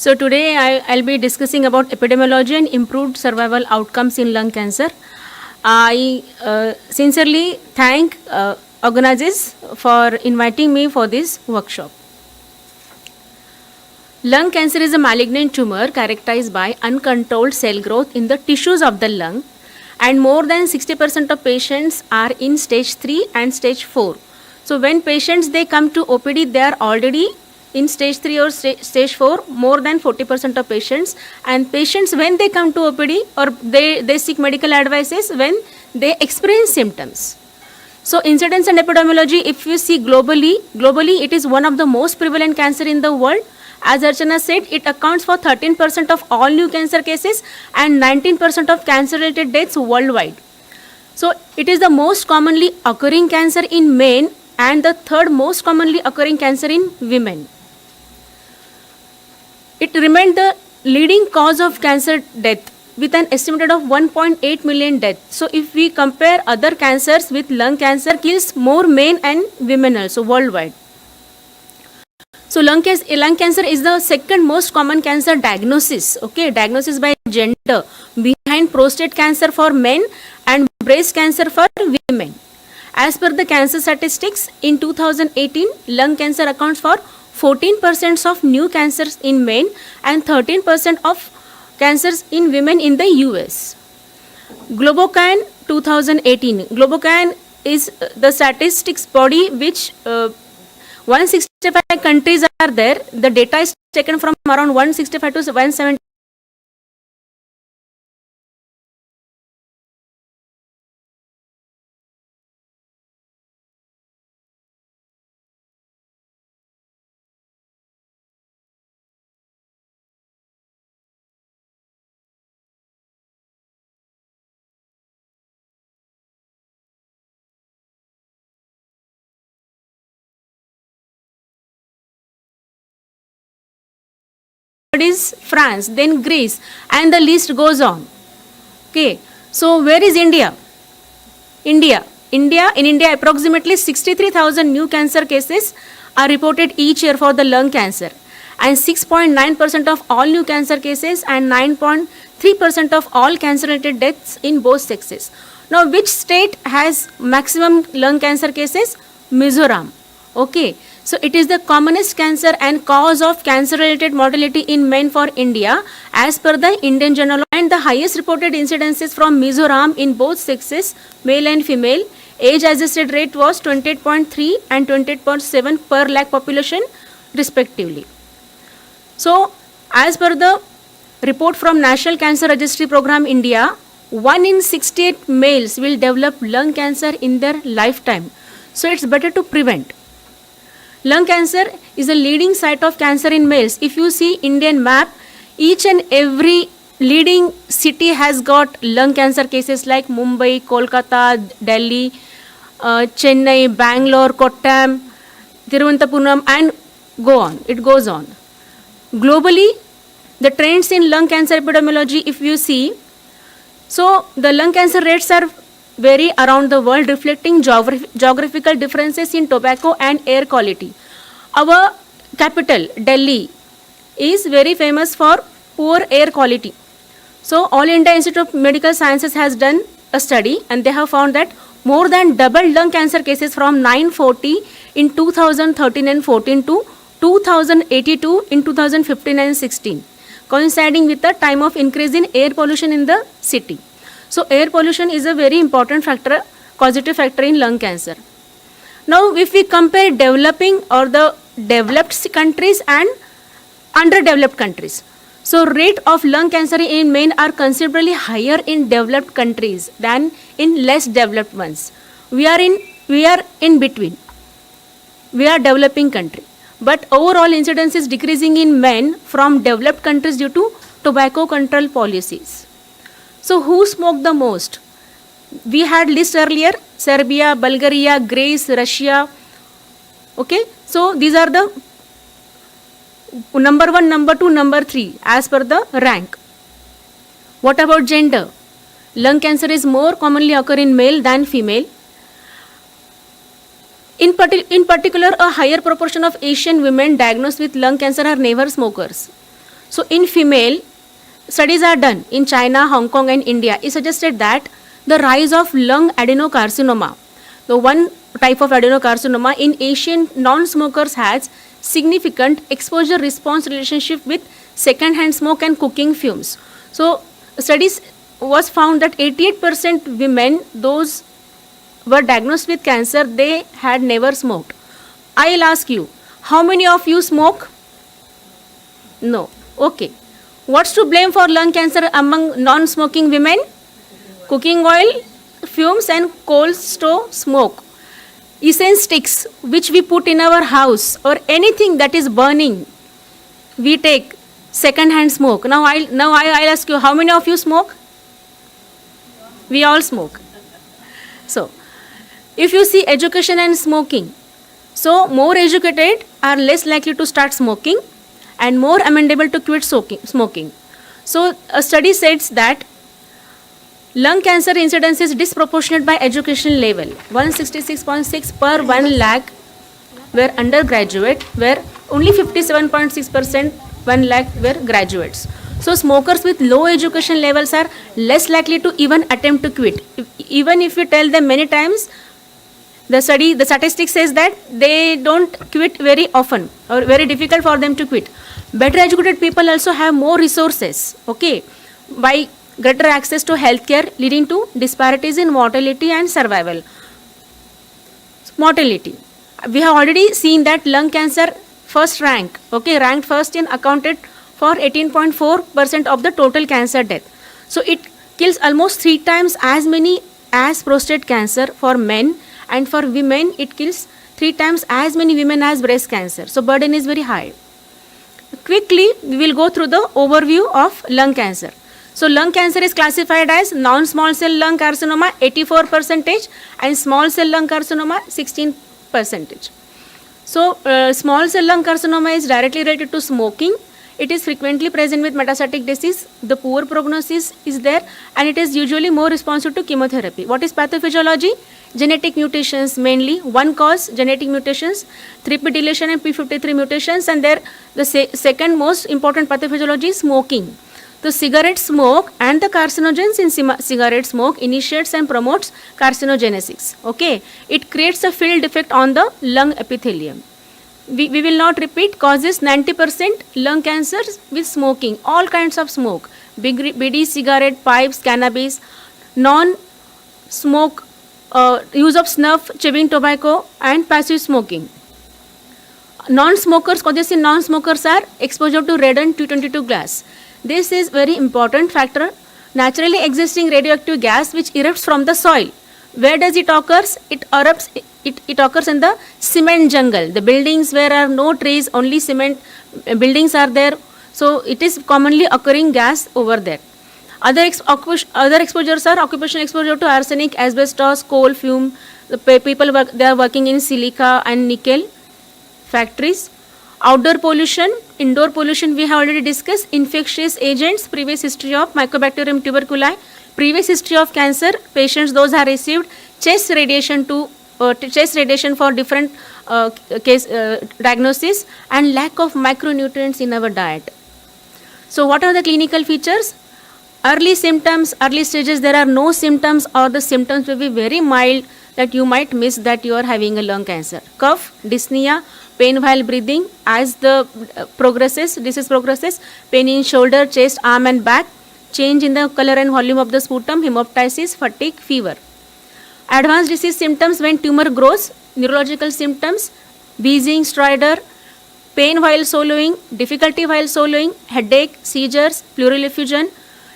So today I'll be discussing about epidemiology and improved survival outcomes in lung cancer. I sincerely thank organizers for inviting me for this workshop. Lung cancer is a malignant tumor characterized by uncontrolled cell growth in the tissues of the lung, and more than 60% of patients are in stage 3 and stage 4. So when patients they come to OPD, they are already in stage 3 or stage 4, more than 40% of patients. And patients, when they come to OPD or they seek medical advices when they experience symptoms. So incidence and epidemiology, if you see globally it is one of the most prevalent cancer in the world. As Archana said, it accounts for 13% of all new cancer cases and 19% of cancer-related deaths worldwide. So it is the most commonly occurring cancer in men and the third most commonly occurring cancer in women. It remained the leading cause of cancer death with an estimated of 1.8 million deaths. So if we compare other cancers with lung cancer, kills more men and women also worldwide. So lung cancer is the second most common cancer diagnosis, diagnosis by gender, behind prostate cancer for men and breast cancer for women. As per the cancer statistics, in 2018, lung cancer accounts for 14% of new cancers in men and 13% of cancers in women in the US. Globocan 2018. Globocan is the statistics body which 165 countries are there. The data is taken from around 165 to 170. Is France, then Greece, and the list goes on. Okay, so where is India? In India, approximately 63,000 new cancer cases are reported each year for the lung cancer, and 6.9% of all new cancer cases and 9.3% of all cancer-related deaths in both sexes. Now, which state has maximum lung cancer cases? Mizoram. Okay. So it is the commonest cancer and cause of cancer-related mortality in men for India as per the Indian Journal, and the highest reported incidences from Mizoram in both sexes, male and female. Age-adjusted rate was 28.3 and 28.7 per lakh population respectively. So as per the report from National Cancer Registry Program India, 1 in 68 males will develop lung cancer in their lifetime. So it's better to prevent. Lung cancer is a leading site of cancer in males. If you see Indian map, each and every leading city has got lung cancer cases like Mumbai, Kolkata, Delhi, Chennai, Bangalore, Kottam, Thiruvananthapuram, and go on. It goes on. Globally, the trends in lung cancer epidemiology, if you see, so the lung cancer rates are vary around the world, reflecting geographical differences in tobacco and air quality. Our capital, Delhi, is very famous for poor air quality. So All India Institute of Medical Sciences has done a study, and they have found that more than double lung cancer cases from 940 in 2013 and 14 to 2082 in 2015 and 16, coinciding with the time of increase in air pollution in the city. So air pollution is a very important factor, causative factor in lung cancer. Now if we compare developing or the developed countries and underdeveloped countries, so rate of lung cancer in men are considerably higher in developed countries than in less developed ones. We are in between. We are developing country. But overall incidence is decreasing in men from developed countries due to tobacco control policies. So who smoked the most? We had list earlier: Serbia, Bulgaria, Greece, Russia. Okay, so these are the number 1, number 2, number 3 as per the rank. What about gender? Lung cancer is more commonly occur in male than female. In particular, a higher proportion of Asian women diagnosed with lung cancer are never smokers. So in female, studies are done in China, Hong Kong and India. It suggested that the rise of lung adenocarcinoma, the one type of adenocarcinoma in Asian non-smokers has significant exposure response relationship with second-hand smoke and cooking fumes. So studies was found that 88% women, those were diagnosed with cancer, they had never smoked. I'll ask you, how many of you smoke? No. Okay. What's to blame for lung cancer among non-smoking women? Cooking oil, fumes and coal stove smoke. Incense sticks which we put in our house or anything that is burning, we take second-hand smoke. Now I'll ask you, how many of you smoke? We all smoke. So, if you see education and smoking, so more educated are less likely to start smoking and more amenable to quit smoking. So, a study says that lung cancer incidence is disproportionate by education level. 166.6 per 1 lakh were undergraduate, where only 57.6% 1 lakh were graduates. So smokers with low education levels are less likely to even attempt to quit. Even if you tell them many times, the statistics says that they don't quit very often or very difficult for them to quit. Better educated people also have more resources, okay, by greater access to healthcare, leading to disparities in mortality and survival. Mortality. We have already seen that lung cancer ranked first in accounted for 18.4% of the total cancer death. So it kills almost 3 times as many as prostate cancer for men, and for women it kills 3 times as many women as breast cancer. So burden is very high. Quickly we will go through the overview of lung cancer. So lung cancer is classified as non-small cell lung carcinoma 84% and small cell lung carcinoma 16%. So small cell lung carcinoma is directly related to smoking. It is frequently present with metastatic disease. The poor prognosis is there and it is usually more responsive to chemotherapy. What is pathophysiology? Genetic mutations mainly. One cause, genetic mutations, 3p deletion and p53 mutations, and the second most important pathophysiology is smoking. The cigarette smoke and the carcinogens in cigarette smoke initiates and promotes carcinogenesis. Okay, it creates a field defect on the lung epithelium. We will not repeat. Causes 90% lung cancers with smoking, all kinds of smoke, BD, cigarette, pipes, cannabis, non-smoke, use of snuff, chewing tobacco and passive smoking. Non-smokers, causes in non-smokers are exposure to red and 222 glass. This is very important factor. Naturally existing radioactive gas which erupts from the soil. Where does it occurs? It occurs in the cement jungle. The buildings where are no trees, only cement buildings are there. So it is commonly occurring gas over there. Other exposures are occupational exposure to arsenic, asbestos, coal fume. The people they are working in silica and nickel factories. Outdoor pollution, indoor pollution we have already discussed. Infectious agents, previous history of Mycobacterium tuberculosis, previous history of cancer, patients those have received chest radiation for different case diagnosis, and lack of micronutrients in our diet. So what are the clinical features? Early symptoms, early stages, there are no symptoms or the symptoms will be very mild that you might miss that you are having a lung cancer. Cough, dyspnea, pain while breathing. As the disease progresses, pain in shoulder, chest, arm and back, change in the color and volume of the sputum, hemoptysis, fatigue, fever. Advanced disease symptoms when tumor grows, neurological symptoms, wheezing, stridor, pain while swallowing, difficulty while swallowing, headache, seizures, pleural effusion.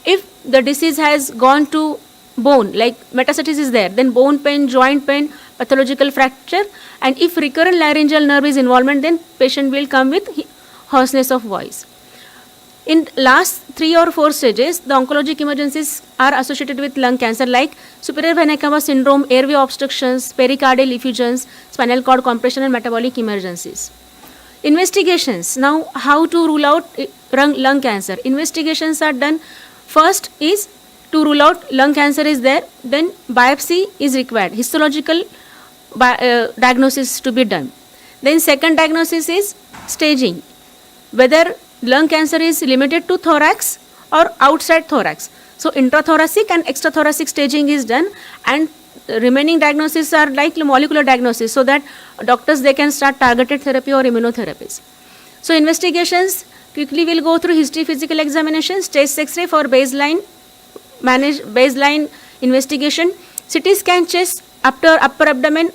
If the disease has gone to bone, like metastasis is there, then bone pain, joint pain, pathological fracture, and if recurrent laryngeal nerve is involvement, then patient will come with hoarseness of voice. In last 3 or 4 stages, the oncologic emergencies are associated with lung cancer like superior vena cava syndrome, airway obstructions, pericardial effusions, spinal cord compression and metabolic emergencies. Investigations. Now, how to rule out lung cancer? Investigations are done. First is to rule out lung cancer is there, then biopsy is required, histological diagnosis to be done. Then second diagnosis is staging, whether lung cancer is limited to thorax or outside thorax. So intrathoracic and extrathoracic staging is done, and remaining diagnoses are like molecular diagnosis, so that doctors, they can start targeted therapy or immunotherapies. So investigations, quickly we'll go through history, physical examination, chest X-ray for baseline investigation, CT scan chest, upper abdomen,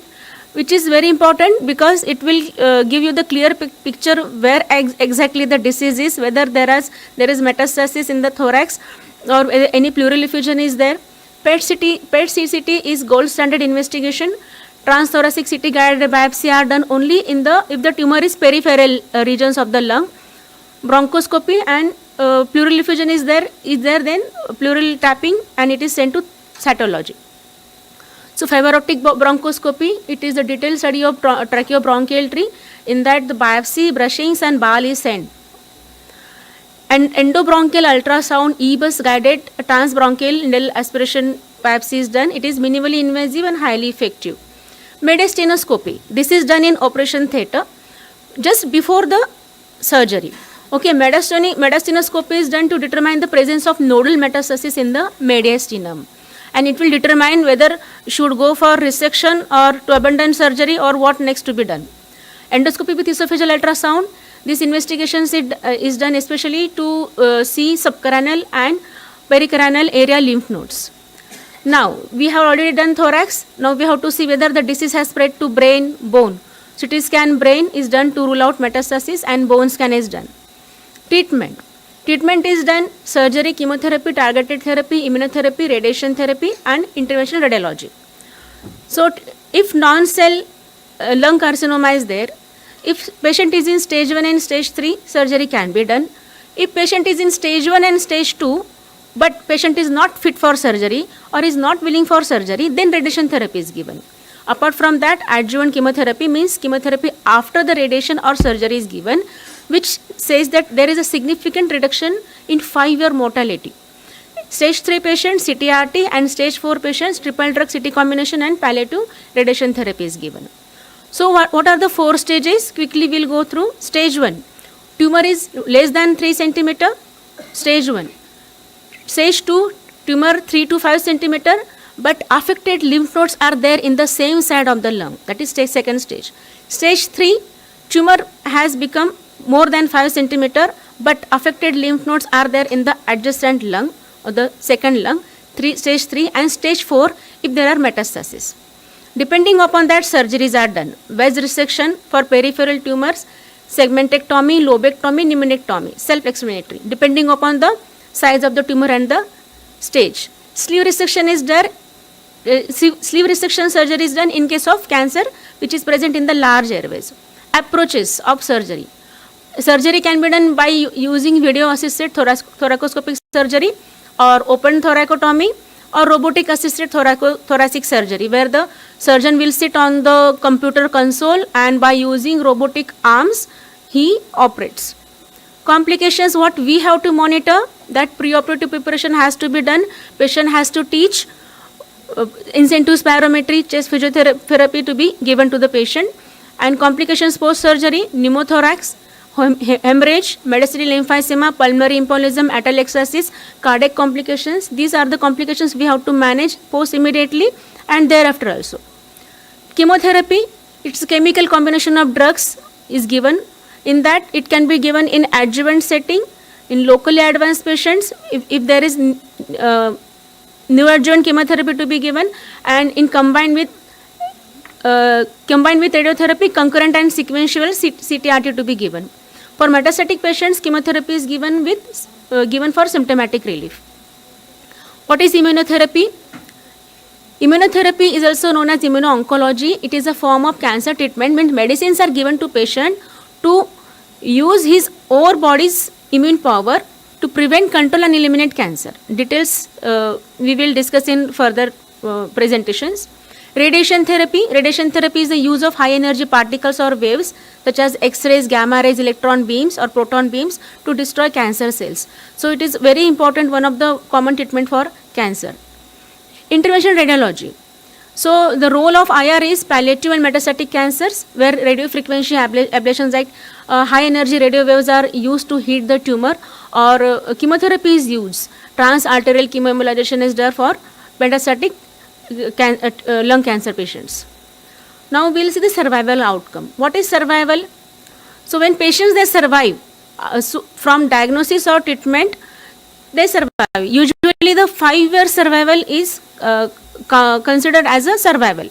which is very important because it will give you the clear picture where exactly the disease is, whether there is metastasis in the thorax or any pleural effusion is there. PET-CT is gold standard investigation. Transthoracic CT guided biopsy are done only if the tumor is peripheral regions of the lung. Bronchoscopy and pleural effusion is there, then pleural tapping, and it is sent to cytology. So fiber optic bronchoscopy, it is a detailed study of tracheobronchial tree. In that, the biopsy, brushings and ball is sent. And endobronchial ultrasound EBUS guided transbronchial needle aspiration biopsy is done. It is minimally invasive and highly effective. Mediastinoscopy, this is done in operation theatre just before the surgery. Okay, mediastinoscopy is done to determine the presence of nodal metastasis in the mediastinum, and it will determine whether should go for resection or to abandon surgery or what next to be done. Endoscopy with esophageal ultrasound, this investigation is done especially to see subcarinal and pericranial area lymph nodes. Now, we have already done thorax. Now we have to see whether the disease has spread to brain, bone. CT scan brain is done to rule out metastasis, and bone scan is done. Treatment is done: surgery, chemotherapy, targeted therapy, immunotherapy, radiation therapy, and interventional radiology. So if non-cell lung carcinoma is there, if patient is in stage 1 and stage 3, surgery can be done. If patient is in stage 1 and stage 2, but patient is not fit for surgery or is not willing for surgery, then radiation therapy is given. Apart from that, adjuvant chemotherapy means chemotherapy after the radiation or surgery is given, which says that there is a significant reduction in 5-year mortality. Stage 3 patients, CTRT, and stage 4 patients, triple drug CT combination and palliative radiation therapy is given. So what are the 4 stages? Quickly we'll go through. Stage 1, tumor is less than 3 centimeter, stage 1. Stage 2, tumor 3 to 5 centimeter, but affected lymph nodes are there in the same side of the lung. That is second stage. Stage 3, tumor has become more than 5 centimeter, but affected lymph nodes are there in the adjacent lung or the second lung. Stage 3, and stage 4 if there are metastasis. Depending upon that, surgeries are done. Wedge resection for peripheral tumors, segmentectomy, lobectomy, pneumonectomy, self-explanatory, depending upon the size of the tumor and the stage. Sleeve resection is there. Sleeve resection surgery is done in case of cancer which is present in the large airways. Approaches of surgery. Surgery can be done by using video-assisted thoracoscopic surgery, or open thoracotomy, or robotic-assisted thoracic surgery, where the surgeon will sit on the computer console and by using robotic arms, he operates. Complications, what we have to monitor, that preoperative preparation has to be done. Patient has to teach incentive spirometry, chest physiotherapy to be given to the patient. And complications post-surgery, pneumothorax, hemorrhage, mediastinal emphysema, pulmonary embolism, atelectasis, cardiac complications. These are the complications we have to manage post immediately and thereafter also. Chemotherapy, it's a chemical combination of drugs is given. In that, it can be given in adjuvant setting, in locally advanced patients, if there is neoadjuvant chemotherapy to be given, and in combined with radiotherapy, concurrent and sequential CTRT to be given. For metastatic patients, chemotherapy is given for symptomatic relief. What is immunotherapy? Immunotherapy is also known as immuno-oncology. It is a form of cancer treatment. Means medicines are given to patient to use his or body's immune power to prevent, control and eliminate cancer. Details we will discuss in further presentations. Radiation therapy is the use of high energy particles or waves such as X-rays, gamma rays, electron beams or proton beams to destroy cancer cells. So it is very important, one of the common treatment for cancer. Interventional radiology. So the role of IR is palliative and metastatic cancers, where radio frequency ablations like high energy radio waves are used to heat the tumor, or chemotherapy is used. Transarterial chemoembolization is there for metastatic lung cancer patients. Now we'll see the survival outcome. What is survival? So when patients they survive from diagnosis or treatment, they survive. Usually the 5-year survival is considered as a survival.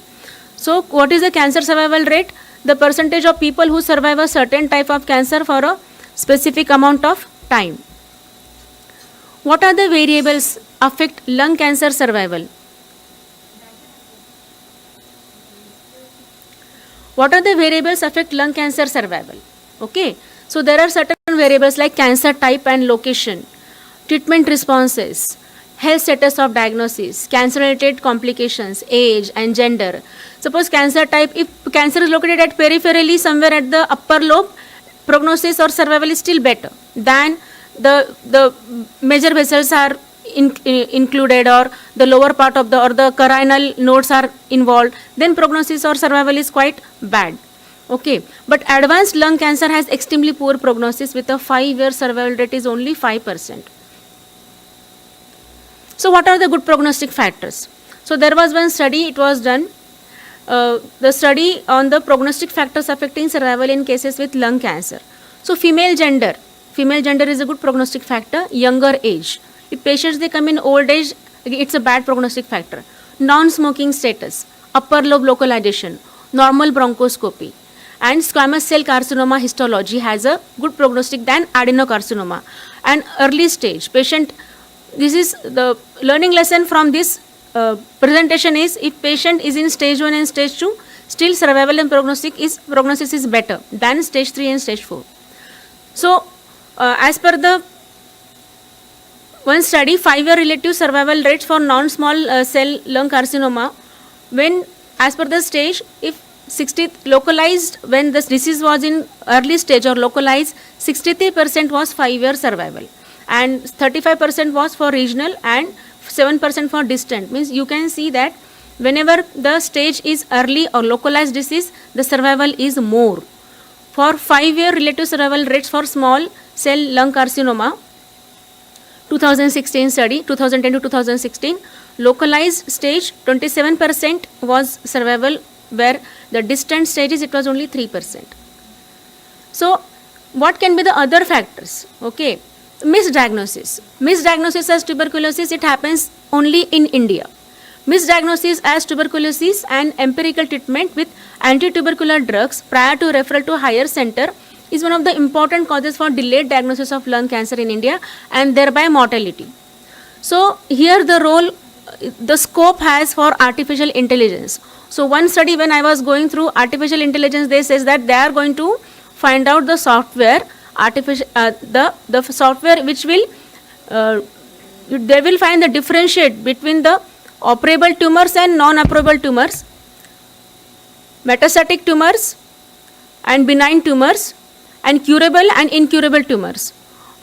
So what is the cancer survival rate? The percentage of people who survive a certain type of cancer for a specific amount of time. What are the variables affect lung cancer survival? What are the variables affect lung cancer survival? Okay, so there are certain variables like cancer type and location, treatment responses, health status of diagnosis, cancer related complications, age and gender. Suppose cancer type, if cancer is located at peripherally somewhere at the upper lobe, prognosis or survival is still better than the major vessels are included, or the lower part of the or the carinal nodes are involved, then prognosis or survival is quite bad. Okay, but advanced lung cancer has extremely poor prognosis with a 5-year survival rate is only 5%. So what are the good prognostic factors? So there was one study, it was done, the study on the prognostic factors affecting survival in cases with lung cancer. So female gender is a good prognostic factor. Younger age, if patients they come in old age, it's a bad prognostic factor. Non-smoking status, upper lobe localization, normal bronchoscopy, and squamous cell carcinoma histology has a good prognostic than adenocarcinoma. And early stage patient, this is the learning lesson from this presentation is, if patient is in stage 1 and stage 2, still survival and prognosis is better than stage 3 and stage 4. So as per the one study, 5-year relative survival rates for non-small cell lung carcinoma, when as per the stage, if 60 localized, when this disease was in early stage or localized, 63% was 5-year survival, and 35% was for regional and 7% for distant. Means you can see that whenever the stage is early or localized disease, the survival is more. For 5-year relative survival rates for small cell lung carcinoma, 2016 study, 2010 to 2016, localized stage 27% was survival, where the distant stages it was only 3%. So what can be the other factors? Okay, misdiagnosis as tuberculosis, it happens only in India. Misdiagnosis as tuberculosis and empirical treatment with anti-tubercular drugs prior to referral to higher center is one of the important causes for delayed diagnosis of lung cancer in India and thereby mortality. So here the role, the scope has for artificial intelligence. So one study when I was going through artificial intelligence, they says that they are going to find out the software, the software which will, they will find the differentiate between the operable tumors and non-operable tumors, metastatic tumors and benign tumors, and curable and incurable tumors,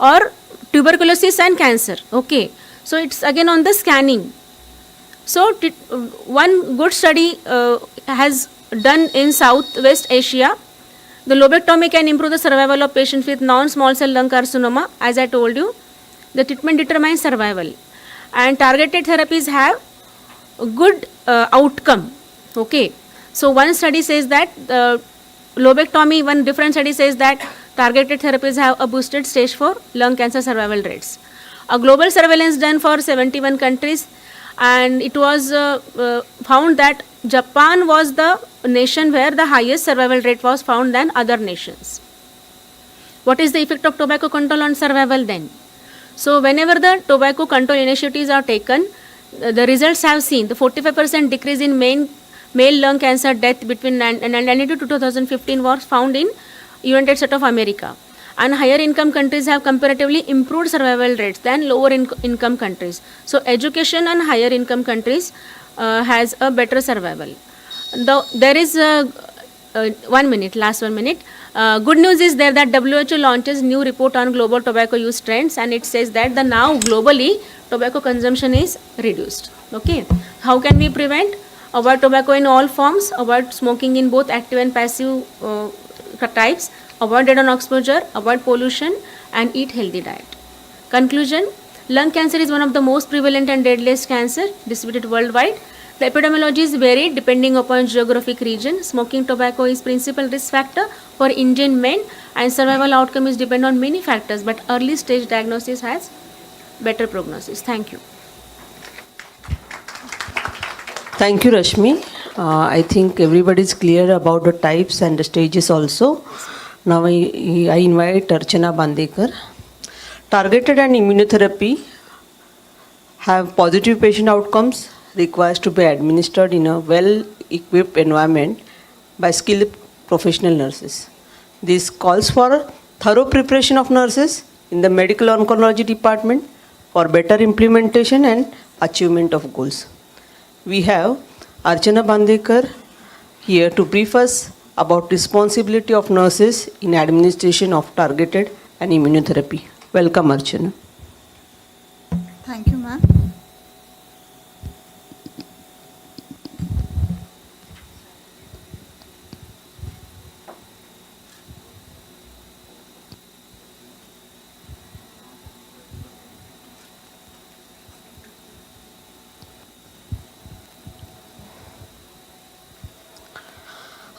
or tuberculosis and cancer. Okay, so it's again on the scanning. So one good study has done in Southwest Asia. The lobectomy can improve the survival of patients with non-small cell lung carcinoma. As I told you, the treatment determines survival, and targeted therapies have a good outcome. Okay, so one study says that lobectomy, one different study says that targeted therapies have a boosted stage 4 lung cancer survival rates. A global surveillance done for 71 countries, and it was found that Japan was the nation where the highest survival rate was found than other nations. What is the effect of tobacco control on survival then? So whenever the tobacco control initiatives are taken, the results have seen the 45% decrease in male lung cancer death between 1992 to 2015 was found in United States of America, and higher income countries have comparatively improved survival rates than lower income countries. So education and higher income countries has a better survival. There is last 1 minute. Good news is there that WHO launches new report on global tobacco use trends, and it says that now globally tobacco consumption is reduced. Okay, how can we prevent? avoid tobacco in all forms, avoid smoking in both active and passive types, avoid radon exposure, avoid pollution, and eat healthy diet. Conclusion: lung cancer is one of the most prevalent and deadliest cancer distributed worldwide. The epidemiology is varied depending upon geographic region. Smoking tobacco is principal risk factor for Indian men, and survival outcome is depend on many factors, but early stage diagnosis has better prognosis. Thank you. Thank you, Rashmi. I think everybody is clear about the types and the stages also. Now I invite Archana Bandekar. Targeted and immunotherapy have positive patient outcomes, requires to be administered in a well-equipped environment by skilled professional nurses. This calls for thorough preparation of nurses in the medical oncology department for better implementation and achievement of goals. We have Archana Bandekar here to brief us about responsibility of nurses in administration of targeted and immunotherapy. Welcome, Archana. Thank you, ma'am.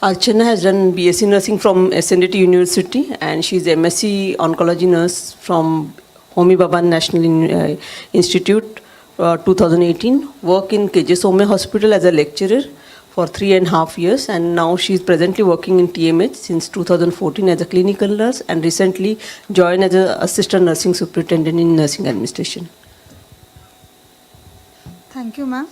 Archana has done BSc Nursing from SNDT University, and she is MSc Oncology Nurse from Homi Bhabha National Institute 2018. Work in KJ Somaiya Hospital as a lecturer for 3.5 years, and now she is presently working in TMH since 2014 as a clinical nurse, and recently joined as an assistant nursing superintendent in nursing administration. Thank you, ma'am.